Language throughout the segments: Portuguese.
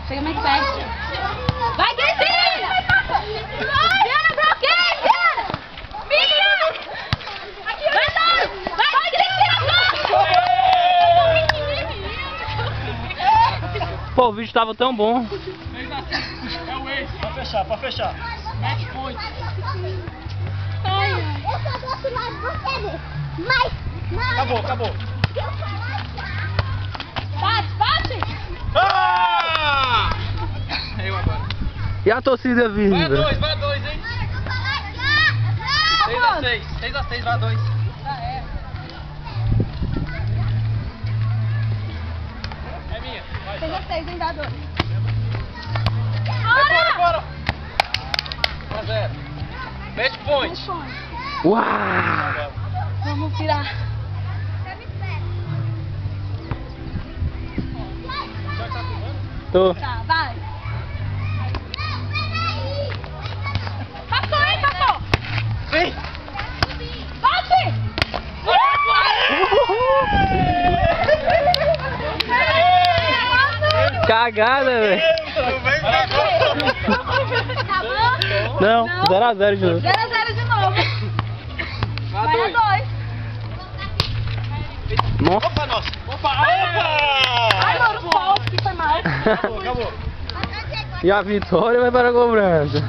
Chega mais perto. Vai, Cristina! Diana, bloqueia, Diana! Mira! Vai, Cristina, Pô, o vídeo tava tão bom. É o ex. Pode fechar. Match point. Eu só gosto mais de você, mas... Acabou. Bate! Ah! Eu agora. E a torcida vindo? Vai a dois, hein? 6-6. 6-6, vai a 2. É minha. Vai. 6-6, hein, dá 2. Bora! 1-0. Match point. Uau! Vamos virar. Já tá filmando? Tô. Tá, vai. Passou, hein, passou. Vem! Bate! Cagada, velho. Acabou? Não, 0-0 de novo. 0-0 de novo. Vai a 2. Nossa. Opa, nossa! Opa! Ai, mano, o pau que foi mal. Acabou. E a vitória vai para a cobrança.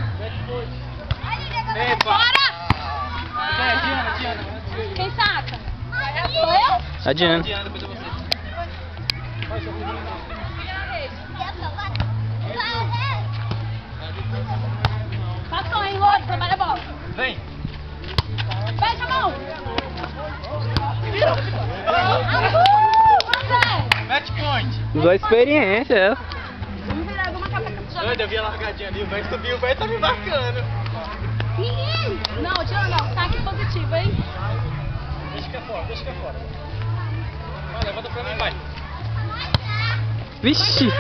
Epa! Bora! Diana. Quem saca? Sou eu? A Diana. Diana, depois é você. Passou, hein, Lorde? Trabalha a bola. Vem! Fecha a mão. Match point! Usou a experiência, essa. Vamos virar, vamos marcar pra cá. Doido, eu vi a largadinha ali, o velho subiu, o velho tá me marcando. Não, Diana, não. Saque positivo, hein? Deixa que é fora. Vai, levanta pra mim, vai. Vixe!